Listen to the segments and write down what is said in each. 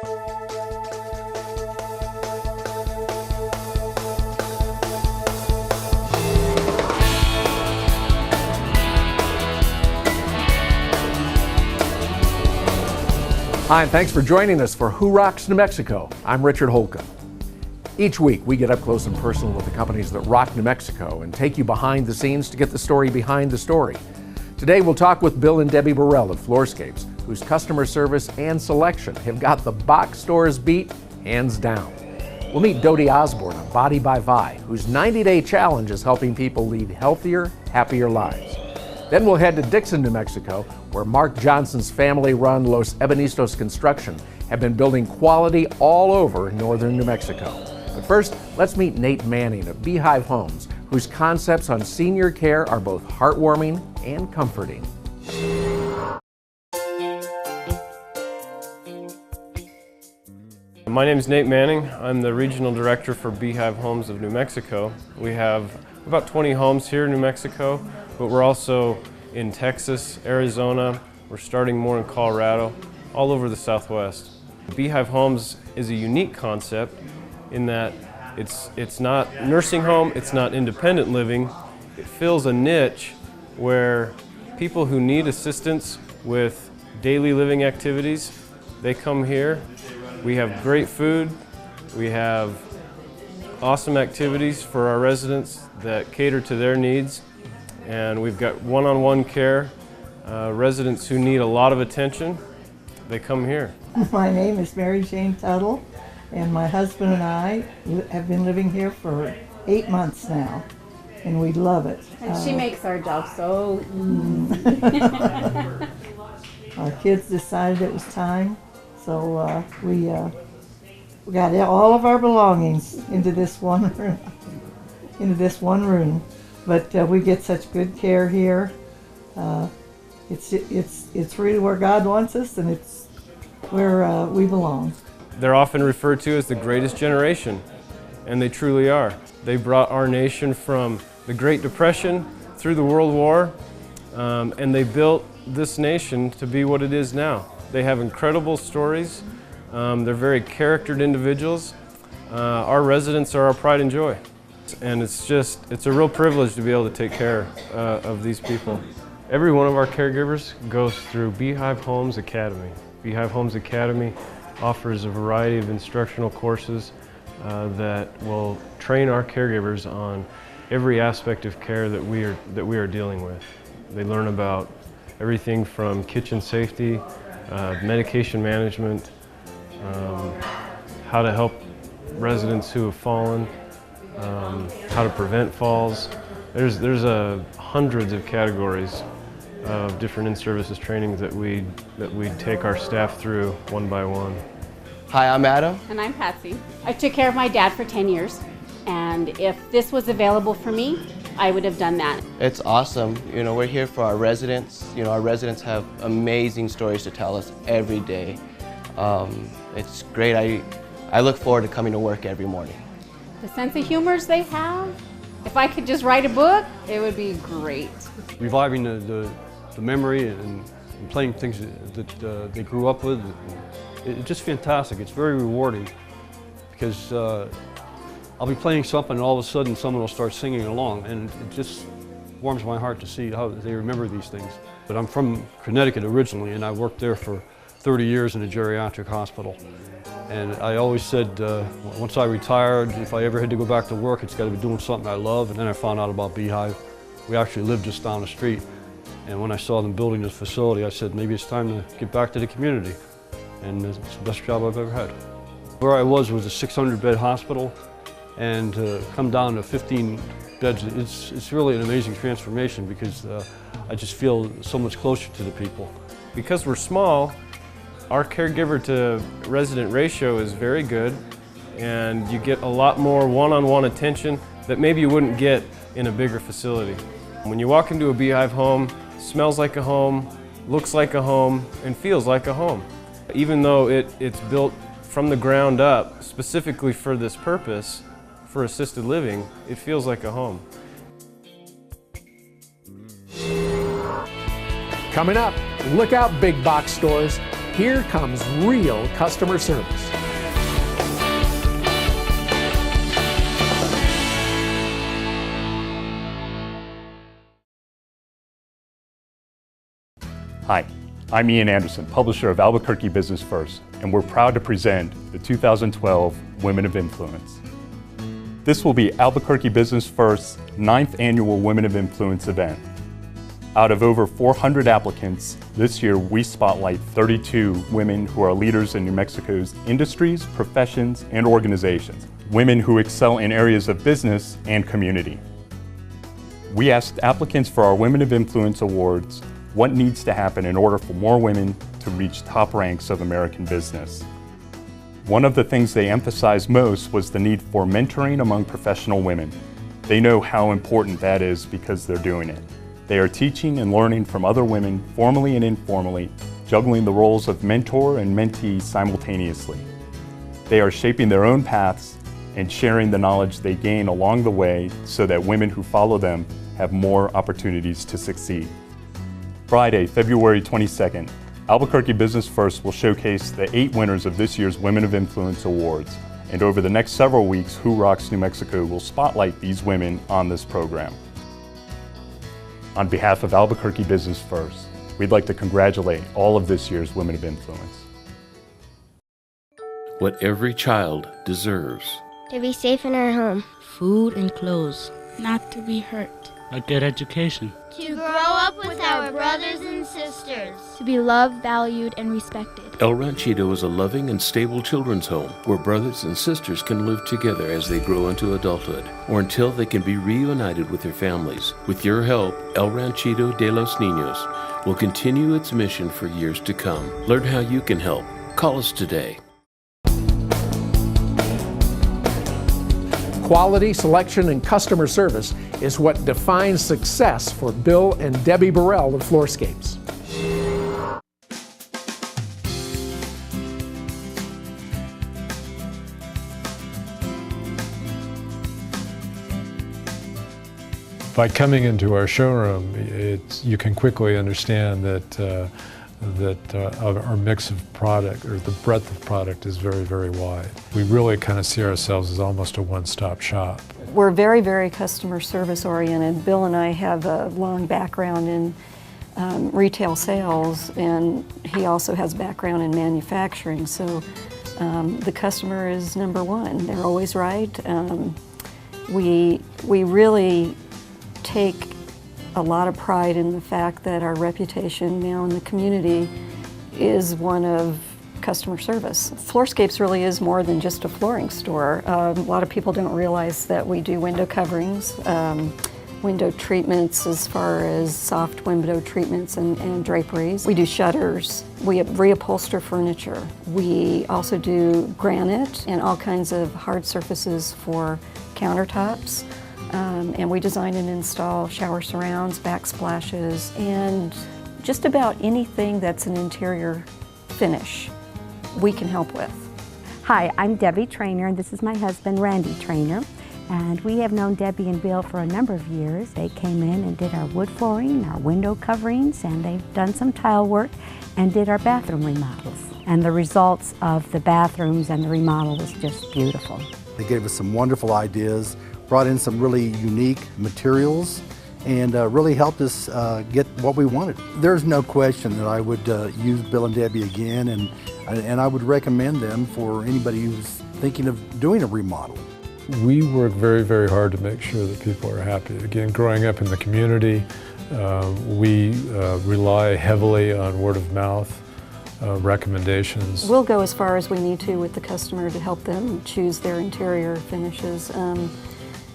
Hi, and thanks for joining us for Who Rocks New Mexico. I'm Richard Holcomb. Each week, we get up close and personal with the companies that rock New Mexico and take you behind the scenes to get the story behind the story. Today, we'll talk with Bill and Debbie Burrell of Floorscapes, whose customer service and selection have got the box stores beat hands down. We'll meet Dodie Osborne of Body by Vi, whose 90-day challenge is helping people lead healthier, happier lives. Then we'll head to Dixon, New Mexico, where Mark Johnson's family-run Los Ebanistos Construction have been building quality all over northern New Mexico. But first, let's meet Nate Manning of Beehive Homes, whose concepts on senior care are both heartwarming and comforting. My name is Nate Manning. I'm the Regional Director for Beehive Homes of New Mexico. We have about 20 homes here in New Mexico, but we're also in Texas, Arizona. We're starting more in Colorado, all over the Southwest. Beehive Homes is a unique concept in that it's not nursing home, it's not independent living. It fills a niche where people who need assistance with daily living activities, they come here. We have great food, we have awesome activities for our residents that cater to their needs, and we've got one-on-one care. Residents who need a lot of attention, they come here. My name is Mary Jane Tuttle, and my husband and I have been living here for 8 months now, and we love it. And she makes our job so easy. Our kids decided it was time, so we got all of our belongings into this one room. But we get such good care here. It's really where God wants us, and it's where we belong. They're often referred to as the greatest generation, and they truly are. They brought our nation from the Great Depression through the World War, and they built this nation to be what it is now. They have incredible stories. They're very charactered individuals. Our residents are our pride and joy. And it's a real privilege to be able to take care of these people. Every one of our caregivers goes through Beehive Homes Academy. Beehive Homes Academy offers a variety of instructional courses that will train our caregivers on every aspect of care that we are dealing with. They learn about everything from kitchen safety, medication management, how to help residents who have fallen, how to prevent falls. There's hundreds of categories of different in-services trainings that we take our staff through one by one. Hi, I'm Adam. And I'm Patsy. I took care of my dad for 10 years, and if this was available for me, I would have done that. It's awesome. You know, we're here for our residents. You know, our residents have amazing stories to tell us every day. It's great. I look forward to coming to work every morning. The sense of humors they have, if I could just write a book, it would be great. Reviving the memory and playing things that they grew up with, it's just fantastic. It's very rewarding because I'll be playing something and all of a sudden someone will start singing along, and it just warms my heart to see how they remember these things. But I'm from Connecticut originally, and I worked there for 30 years in a geriatric hospital. And I always said, once I retired, if I ever had to go back to work, it's got to be doing something I love. And then I found out about Beehive. We actually lived just down the street. And when I saw them building this facility, I said, maybe it's time to get back to the community. And it's the best job I've ever had. Where I was a 600-bed hospital, and come down to 15 beds, it's really an amazing transformation because I just feel so much closer to the people. Because we're small, our caregiver to resident ratio is very good, and you get a lot more one-on-one attention that maybe you wouldn't get in a bigger facility. When you walk into a Beehive home, it smells like a home, looks like a home, and feels like a home. Even though it's built from the ground up specifically for this purpose, for assisted living, it feels like a home. Coming up, look out, big box stores. here comes real customer service. Hi, I'm Ian Anderson, publisher of Albuquerque Business First, and we're proud to present the 2012 Women of Influence. This will be Albuquerque Business First's 9th annual Women of Influence event. Out of over 400 applicants, this year we spotlight 32 women who are leaders in New Mexico's industries, professions, and organizations. Women who excel in areas of business and community. We asked applicants for our Women of Influence Awards what needs to happen in order for more women to reach top ranks of American business. One of the things they emphasized most was the need for mentoring among professional women. They know how important that is because they're doing it. They are teaching and learning from other women, formally and informally, juggling the roles of mentor and mentee simultaneously. They are shaping their own paths and sharing the knowledge they gain along the way so that women who follow them have more opportunities to succeed. Friday, February 22nd, Albuquerque Business First will showcase the 8 winners of this year's Women of Influence Awards. And over the next several weeks, Who Rocks New Mexico will spotlight these women on this program. On behalf of Albuquerque Business First, we'd like to congratulate all of this year's Women of Influence. What every child deserves. To be safe in our home. Food and clothes. Not to be hurt. A good education. To grow up with our brothers and sisters. To be loved, valued, and respected. El Ranchito is a loving and stable children's home where brothers and sisters can live together as they grow into adulthood or until they can be reunited with their families. With your help, El Ranchito de los Niños will continue its mission for years to come. Learn how you can help. Call us today. Quality, selection, and customer service is what defines success for Bill and Debbie Burrell of Floorscapes. By coming into our showroom, you can quickly understand that our mix of product, or the breadth of product, is very, very wide. We really kind of see ourselves as almost a one-stop shop. We're very, very customer service oriented. Bill and I have a long background in retail sales, and he also has background in manufacturing, so the customer is number one. They're always right. We really take a lot of pride in the fact that our reputation now in the community is one of customer service. Floorscapes really is more than just a flooring store. A lot of people don't realize that we do window coverings, window treatments as far as soft window treatments and draperies. We do shutters. We reupholster furniture. We also do granite and all kinds of hard surfaces for countertops. And we design and install shower surrounds, backsplashes, and just about anything that's an interior finish we can help with. Hi, I'm Debbie Trainer, and this is my husband, Randy Trainer. And we have known Debbie and Bill for a number of years. They came in and did our wood flooring, our window coverings, and they've done some tile work and did our bathroom remodels. And the results of the bathrooms and the remodel was just beautiful. They gave us some wonderful ideas, brought in some really unique materials, and really helped us get what we wanted. There's no question that I would use Bill and Debbie again, and I would recommend them for anybody who's thinking of doing a remodel. We work very, very hard to make sure that people are happy. Again, growing up in the community, we rely heavily on word of mouth recommendations. We'll go as far as we need to with the customer to help them choose their interior finishes.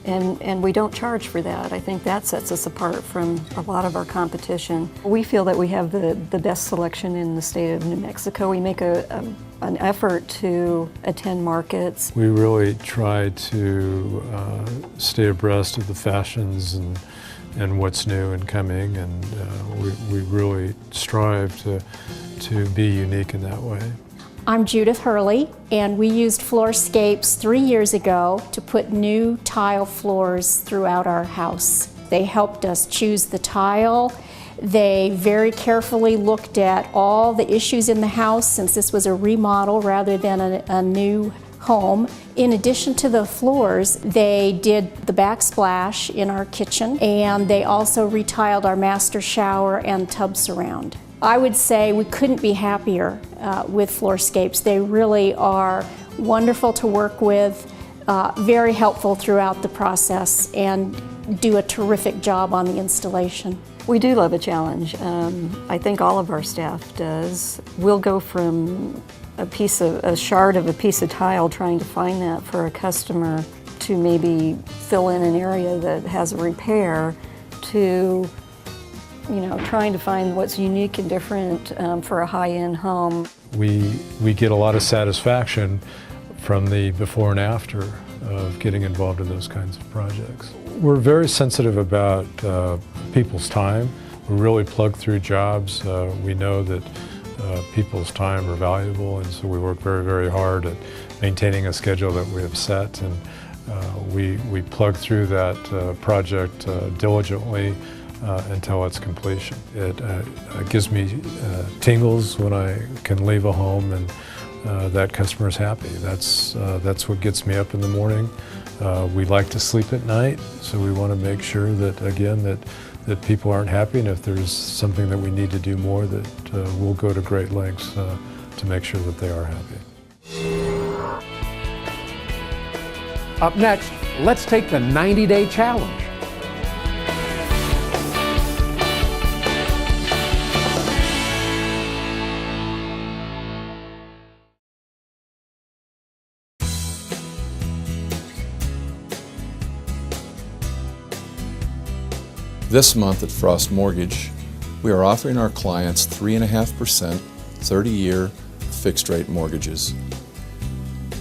And we don't charge for that. I think that sets us apart from a lot of our competition. We feel that we have the best selection in the state of New Mexico. We make an effort to attend markets. We really try to stay abreast of the fashions and what's new and coming, and we really strive to be unique in that way. I'm Judith Hurley, and we used Floorscapes 3 years ago to put new tile floors throughout our house. They helped us choose the tile They very carefully looked at all the issues in the house, since this was a remodel rather than a new home. In addition to the floors, they did the backsplash in our kitchen, and they also retiled our master shower and tub surround. I would say we couldn't be happier with Floorscapes. They really are wonderful to work with, very helpful throughout the process, and do a terrific job on the installation. We do love a challenge. I think all of our staff does. We'll go from a shard of a piece of tile, trying to find that for a customer, to maybe fill in an area that has a repair, to trying to find what's unique and different for a high-end home. We get a lot of satisfaction from the before and after of getting involved in those kinds of projects. We're very sensitive about people's time. We really plug through jobs. We know that people's time are valuable, and so we work very, very hard at maintaining a schedule that we have set, and we plug through that project diligently until its completion. It gives me tingles when I can leave a home and that customer's happy. That's what gets me up in the morning. We like to sleep at night, so we want to make sure that, again, that people aren't happy, and if there's something that we need to do more, that we'll go to great lengths to make sure that they are happy. Up next, let's take the 90-day challenge. This month at Frost Mortgage, we are offering our clients 3.5% 30-year fixed-rate mortgages.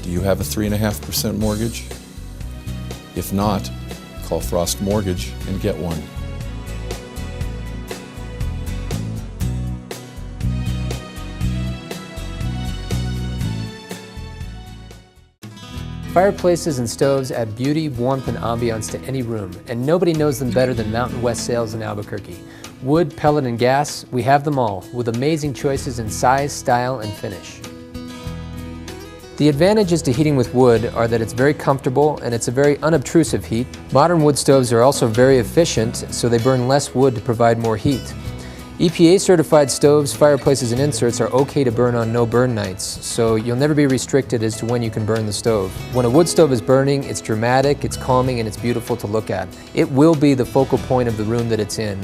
Do you have a 3.5% mortgage? If not, call Frost Mortgage and get one. Fireplaces and stoves add beauty, warmth, and ambiance to any room, and nobody knows them better than Mountain West Sales in Albuquerque. Wood, pellet, and gas, we have them all, with amazing choices in size, style, and finish. The advantages to heating with wood are that it's very comfortable and it's a very unobtrusive heat. Modern wood stoves are also very efficient, so they burn less wood to provide more heat. EPA certified stoves, fireplaces, and inserts are okay to burn on no burn nights, so you'll never be restricted as to when you can burn the stove. When a wood stove is burning, it's dramatic, it's calming, and it's beautiful to look at. It will be the focal point of the room that it's in.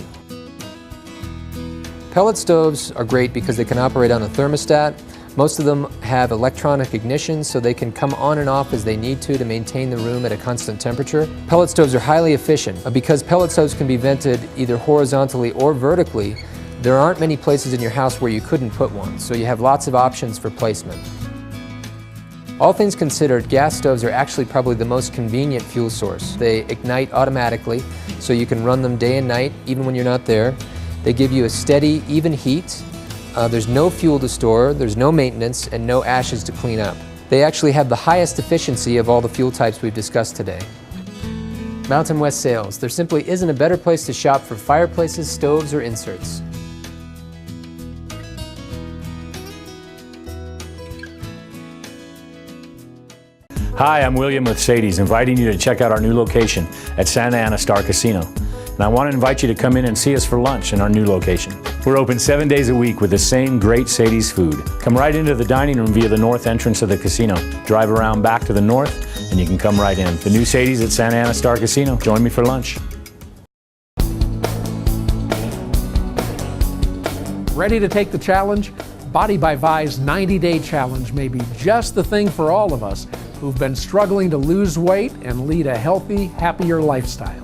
Pellet stoves are great because they can operate on a thermostat. Most of them have electronic ignition, so they can come on and off as they need to maintain the room at a constant temperature. Pellet stoves are highly efficient. Because pellet stoves can be vented either horizontally or vertically, there aren't many places in your house where you couldn't put one, so you have lots of options for placement. All things considered, gas stoves are actually probably the most convenient fuel source. They ignite automatically, so you can run them day and night, even when you're not there. They give you a steady, even heat. There's no fuel to store, there's no maintenance, and no ashes to clean up. They actually have the highest efficiency of all the fuel types we've discussed today. Mountain West Sales. There simply isn't a better place to shop for fireplaces, stoves, or inserts. Hi, I'm William with Sadie's, inviting you to check out our new location at Santa Ana Star Casino. And I want to invite you to come in and see us for lunch in our new location. We're open 7 days a week with the same great Sadie's food. Come right into the dining room via the north entrance of the casino. Drive around back to the north and you can come right in. The new Sadie's at Santa Ana Star Casino. Join me for lunch. Ready to take the challenge? Body by Vi's 90-day challenge may be just the thing for all of us who've been struggling to lose weight and lead a healthy, happier lifestyle.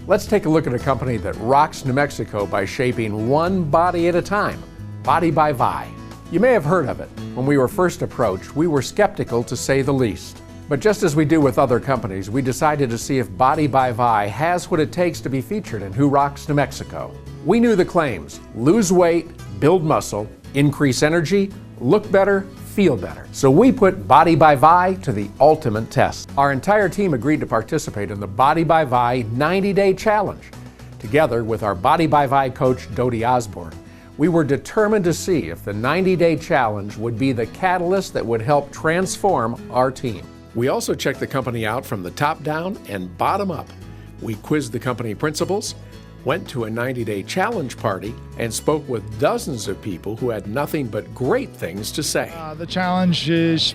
Let's take a look at a company that rocks New Mexico by shaping one body at a time, Body by Vi. You may have heard of it. When we were first approached, we were skeptical to say the least. But just as we do with other companies, we decided to see if Body by Vi has what it takes to be featured in Who Rocks New Mexico. We knew the claims: lose weight, build muscle, increase energy, look better, feel better. So we put Body by Vi to the ultimate test. Our entire team agreed to participate in the Body by Vi 90-day challenge. Together with our Body by Vi coach, Dodie Osborne, we were determined to see if the 90-day challenge would be the catalyst that would help transform our team. We also checked the company out from the top down and bottom up. We quizzed the company principals, went to a 90-day challenge party, and spoke with dozens of people who had nothing but great things to say. The challenge is,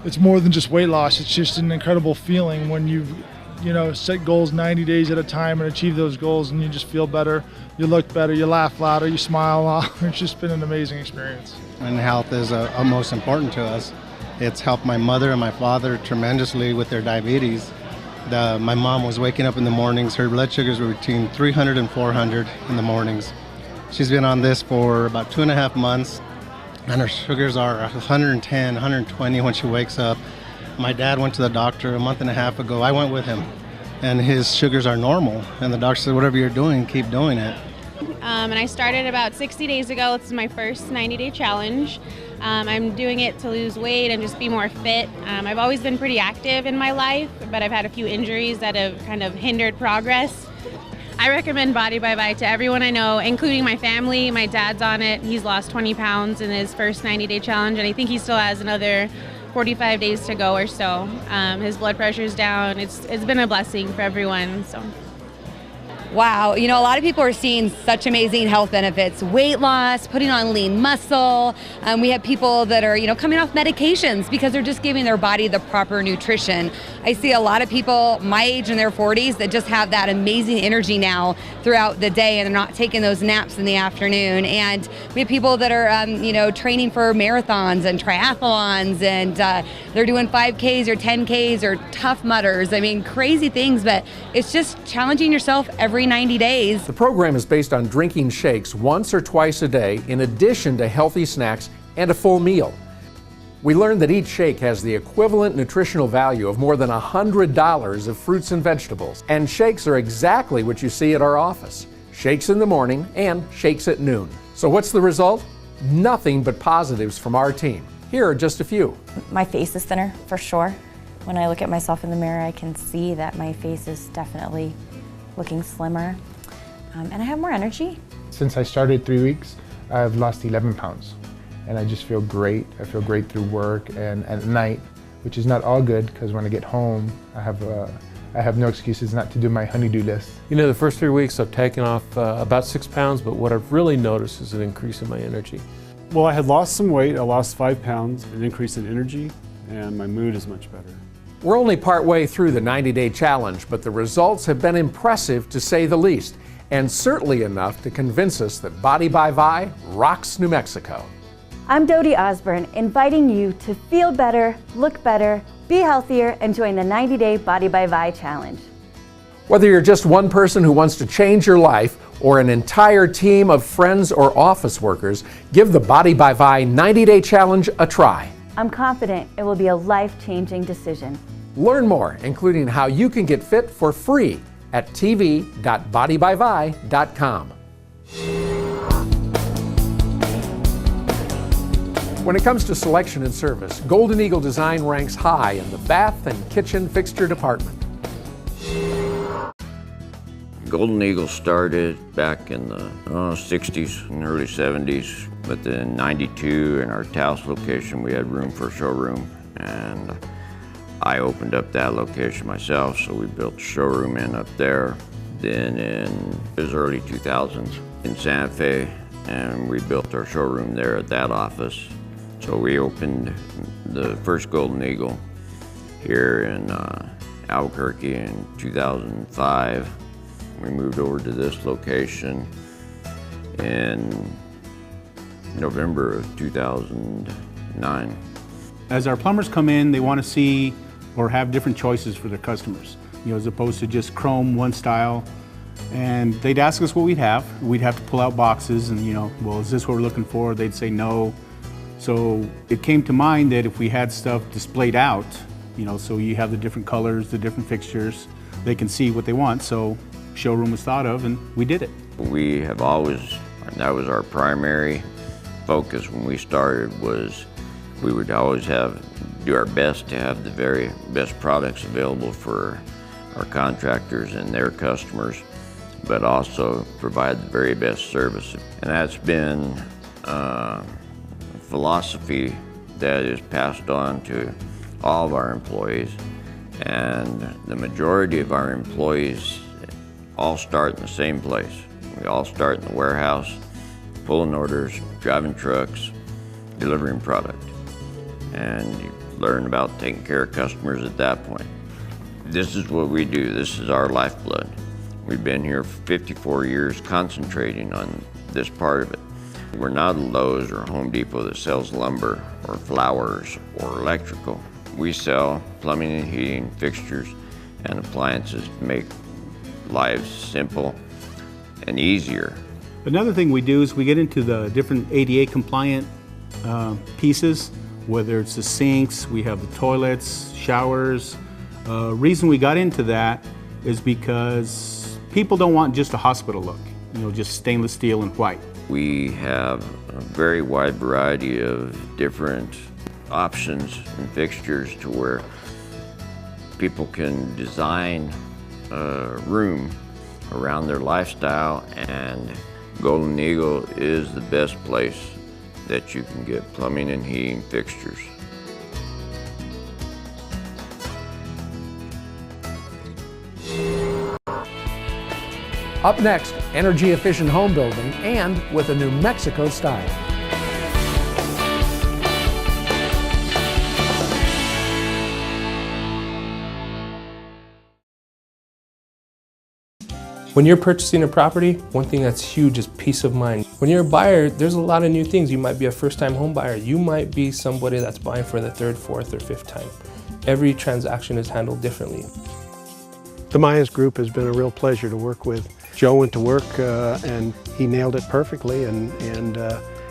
it's more than just weight loss. It's just an incredible feeling when you set goals 90 days at a time and achieve those goals, and you just feel better, you look better, you laugh louder, you smile a lot. It's just been an amazing experience. And health is most important to us. It's helped my mother and my father tremendously with their diabetes. My mom was waking up in the mornings, her blood sugars were between 300 and 400 in the mornings. She's been on this for about 2.5 months, and her sugars are 110, 120 when she wakes up. My dad went to the doctor a month and a half ago. I went with him, and his sugars are normal. And the doctor said, whatever you're doing, keep doing it. And I started about 60 days ago. This is my first 90-day challenge. I'm doing it to lose weight and just be more fit. I've always been pretty active in my life, but I've had a few injuries that have kind of hindered progress. I recommend Body by Vi to everyone I know, including my family. My dad's on it. He's lost 20 pounds in his first 90-day challenge, and I think he still has another 45 days to go or so. His blood pressure's down. It's been a blessing for everyone. So. Wow, a lot of people are seeing such amazing health benefits, weight loss, putting on lean muscle. We have people that are, coming off medications because they're just giving their body the proper nutrition. I see a lot of people my age in their 40s that just have that amazing energy now throughout the day, and they're not taking those naps in the afternoon. And we have people that are, training for marathons and triathlons, and they're doing 5Ks or 10Ks or Tough Mudders. I mean, crazy things, but it's just challenging yourself every 90 days. The program is based on drinking shakes once or twice a day in addition to healthy snacks and a full meal. We learned that each shake has the equivalent nutritional value of more than $100 of fruits and vegetables. And shakes are exactly what you see at our office. Shakes in the morning and shakes at noon. So what's the result? Nothing but positives from our team. Here are just a few. My face is thinner, for sure. When I look at myself in the mirror, I can see that my face is definitely looking slimmer, and I have more energy. Since I started 3 weeks, I've lost 11 pounds, and I just feel great. I feel great through work and at night, which is not all good because when I get home, I have no excuses not to do my honey-do list. The first 3 weeks I've taken off about 6 pounds, but what I've really noticed is an increase in my energy. Well, I had lost some weight. I lost 5 pounds, an increase in energy, and my mood is much better. We're only partway through the 90-day challenge, but the results have been impressive to say the least, and certainly enough to convince us that Body by Vi rocks New Mexico. I'm Dodie Osborne, inviting you to feel better, look better, be healthier, and join the 90-day Body by Vi challenge. Whether you're just one person who wants to change your life or an entire team of friends or office workers, give the Body by Vi 90-day challenge a try. I'm confident it will be a life-changing decision. Learn more, including how you can get fit for free at tv.bodybyvi.com. When it comes to selection and service, Golden Eagle Design ranks high in the bath and kitchen fixture department. Golden Eagle started back in the 60s and early 70s, but then in '92 in our Taos location we had room for a showroom, and I opened up that location myself, so we built a showroom in up there. Then in the early 2000s in Santa Fe, and we built our showroom there at that office. So we opened the first Golden Eagle here in Albuquerque in 2005. We moved over to this location in November of 2009. As our plumbers come in, they want to see or have different choices for their customers, as opposed to just chrome one style. And they'd ask us what we'd have. We'd have to pull out boxes and, well, is this what we're looking for? They'd say no. So it came to mind that if we had stuff displayed out, so you have the different colors, the different fixtures, they can see what they want. So showroom was thought of, and we did it. We have always, that was our primary focus when we started, was we would always do our best to have the very best products available for our contractors and their customers. but also provide the very best service. And that's been a philosophy that is passed on to all of our employees. And the majority of our employees all start in the same place. We all start in the warehouse, pulling orders, driving trucks, delivering product. And you learn about taking care of customers at that point. This is what we do. This is our lifeblood. We've been here for 54 years concentrating on this part of it. We're not a Lowe's or Home Depot that sells lumber or flowers or electrical. We sell plumbing and heating fixtures and appliances to make lives simple and easier. Another thing we do is we get into the different ADA compliant pieces, whether it's the sinks, we have the toilets, showers. Reason we got into that is because people don't want just a hospital look, just stainless steel and white. We have a very wide variety of different options and fixtures to where people can design a room around their lifestyle, and Golden Eagle is the best place that you can get plumbing and heating fixtures. Up next, energy efficient home building and with a New Mexico style. When you're purchasing a property, one thing that's huge is peace of mind. When you're a buyer, there's a lot of new things. You might be a first-time home buyer. You might be somebody that's buying for the third, fourth, or fifth time. Every transaction is handled differently. The Myers Group has been a real pleasure to work with. Joe went to work and he nailed it perfectly and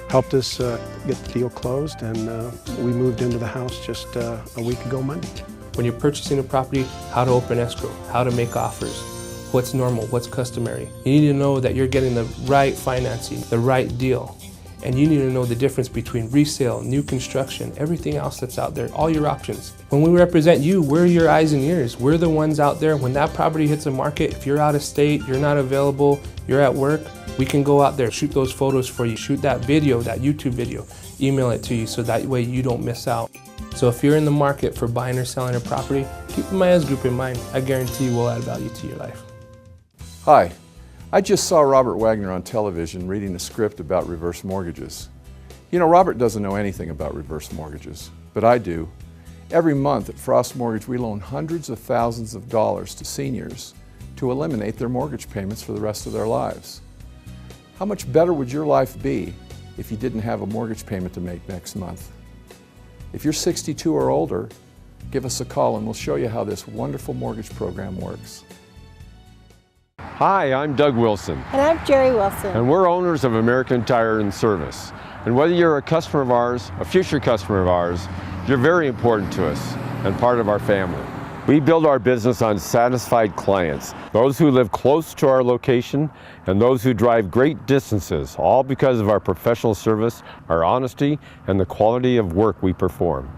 helped us get the deal closed, and we moved into the house just a week ago Monday. When you're purchasing a property, how to open escrow, how to make offers, what's normal, what's customary. You need to know that you're getting the right financing, the right deal. And you need to know the difference between resale, new construction, everything else that's out there, all your options. When we represent you, we're your eyes and ears. We're the ones out there. When that property hits the market, if you're out of state, you're not available, you're at work, we can go out there, shoot those photos for you, shoot that video, that YouTube video, email it to you so that way you don't miss out. So if you're in the market for buying or selling a property, keep the Myers Group in mind. I guarantee we'll add value to your life. Hi, I just saw Robert Wagner on television reading a script about reverse mortgages. You know, Robert doesn't know anything about reverse mortgages, but I do. Every month at Frost Mortgage, we loan hundreds of thousands of dollars to seniors to eliminate their mortgage payments for the rest of their lives. How much better would your life be if you didn't have a mortgage payment to make next month? If you're 62 or older, give us a call and we'll show you how this wonderful mortgage program works. Hi, I'm Doug Wilson. And I'm Jerry Wilson. And we're owners of American Tire and Service. And whether you're a customer of ours, a future customer of ours, you're very important to us and part of our family. We build our business on satisfied clients, those who live close to our location and those who drive great distances, all because of our professional service, our honesty, and the quality of work we perform.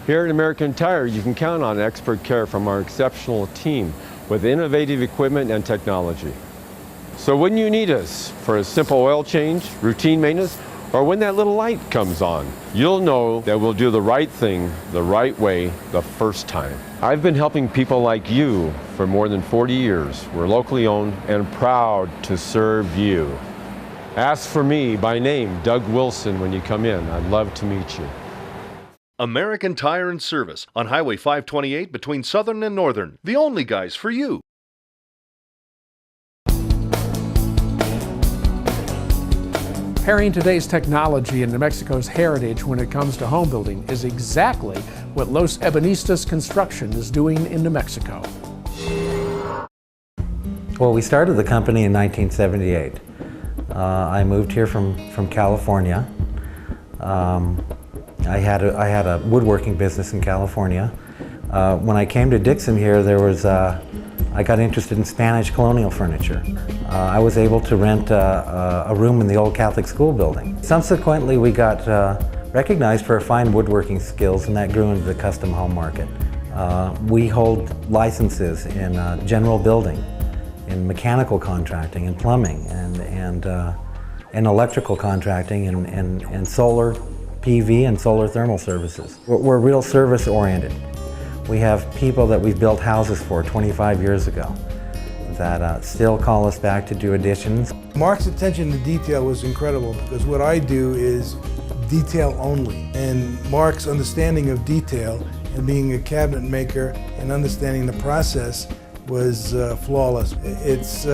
Here at American Tire, you can count on expert care from our exceptional team with innovative equipment and technology. So when you need us for a simple oil change, routine maintenance, or when that little light comes on, you'll know that we'll do the right thing the right way the first time. I've been helping people like you for more than 40 years. We're locally owned and proud to serve you. Ask for me by name, Doug Wilson, when you come in. I'd love to meet you. American Tire and Service on Highway 528 between Southern and Northern. The only guys for you. Pairing today's technology and New Mexico's heritage when it comes to home building is exactly what Los Ebanistas Construction is doing in New Mexico. Well, we started the company in 1978. I moved here from California. I had a woodworking business in California. When I came to Dixon here, I got interested in Spanish colonial furniture. I was able to rent a room in the old Catholic school building. Subsequently, we got recognized for our fine woodworking skills, and that grew into the custom home market. We hold licenses in general building, in mechanical contracting and plumbing and electrical contracting and solar PV and solar thermal services. We're real service oriented. We have people that we've built houses for 25 years ago that still call us back to do additions. Mark's attention to detail was incredible because what I do is detail only. And Mark's understanding of detail and being a cabinet maker and understanding the process was flawless. It's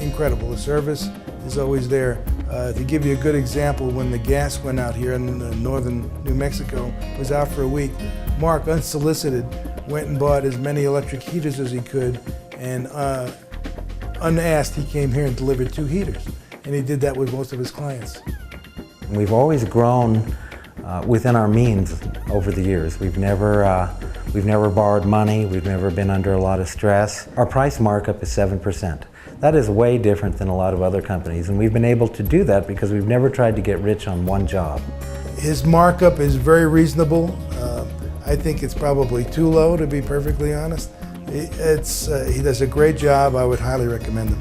incredible. The service is always there. To give you a good example, when the gas went out here in northern New Mexico, it was out for a week. Mark, unsolicited, went and bought as many electric heaters as he could, and unasked, he came here and delivered 2 heaters. And he did that with most of his clients. We've always grown within our means over the years. We've never borrowed money. We've never been under a lot of stress. Our price markup is 7%. That is way different than a lot of other companies, and we've been able to do that because we've never tried to get rich on one job. His markup is very reasonable. I think it's probably too low, to be perfectly honest. He does a great job. I would highly recommend him.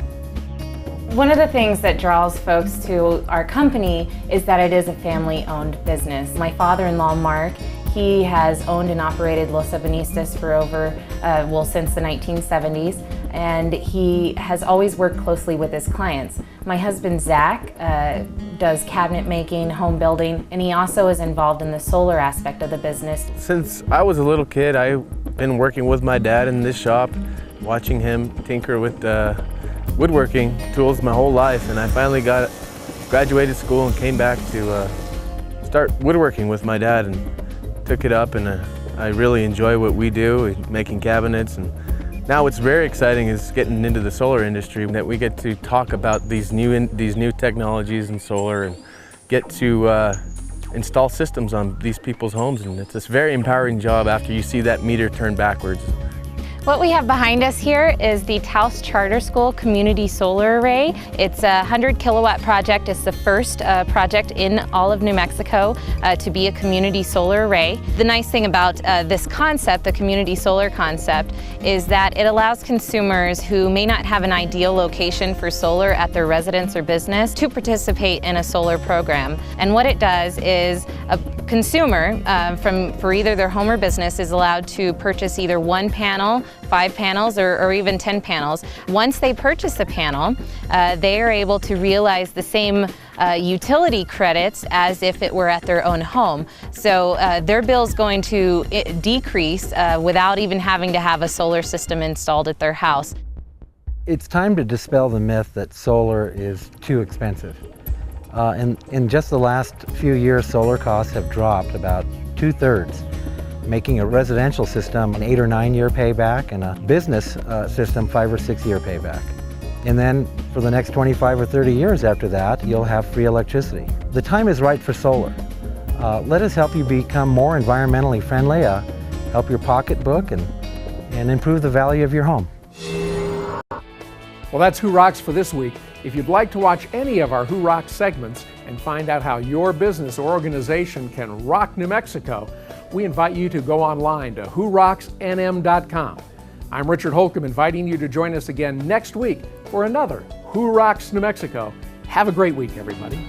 One of the things that draws folks to our company is that it is a family-owned business. My father-in-law, Mark, he has owned and operated Los Ebanistas for over, since the 1970s, and he has always worked closely with his clients. My husband, Zach, does cabinet making, home building, and he also is involved in the solar aspect of the business. Since I was a little kid, I've been working with my dad in this shop, watching him tinker with woodworking tools my whole life, and I finally graduated school and came back to start woodworking with my dad and took it up, and I really enjoy what we do, making cabinets. And now what's very exciting is getting into the solar industry, that we get to talk about these new technologies in solar and get to install systems on these people's homes, and it's this very empowering job after you see that meter turn backwards. What we have behind us here is the Taos Charter School Community Solar Array. It's a 100 kilowatt project. It's the first project in all of New Mexico to be a community solar array. The nice thing about this concept, the community solar concept, is that it allows consumers who may not have an ideal location for solar at their residence or business to participate in a solar program. And what it does is a consumer for either their home or business is allowed to purchase either 1 panel, 5 panels, or even 10 panels. Once they purchase the panel, they are able to realize the same utility credits as if it were at their own home. So their bill is going to decrease without even having to have a solar system installed at their house. It's time to dispel the myth that solar is too expensive. In just the last few years, solar costs have dropped about 2/3. Making a residential system an 8 or 9 year payback and a business system 5 or 6 year payback. And then for the next 25 or 30 years after that, you'll have free electricity. The time is right for solar. Let us help you become more environmentally friendly, help your pocketbook, and improve the value of your home. Well, that's Who Rocks for this week. If you'd like to watch any of our Who Rocks segments and find out how your business or organization can rock New Mexico, we invite you to go online to whorocksnm.com. I'm Richard Holcomb, inviting you to join us again next week for another Who Rocks New Mexico. Have a great week, everybody.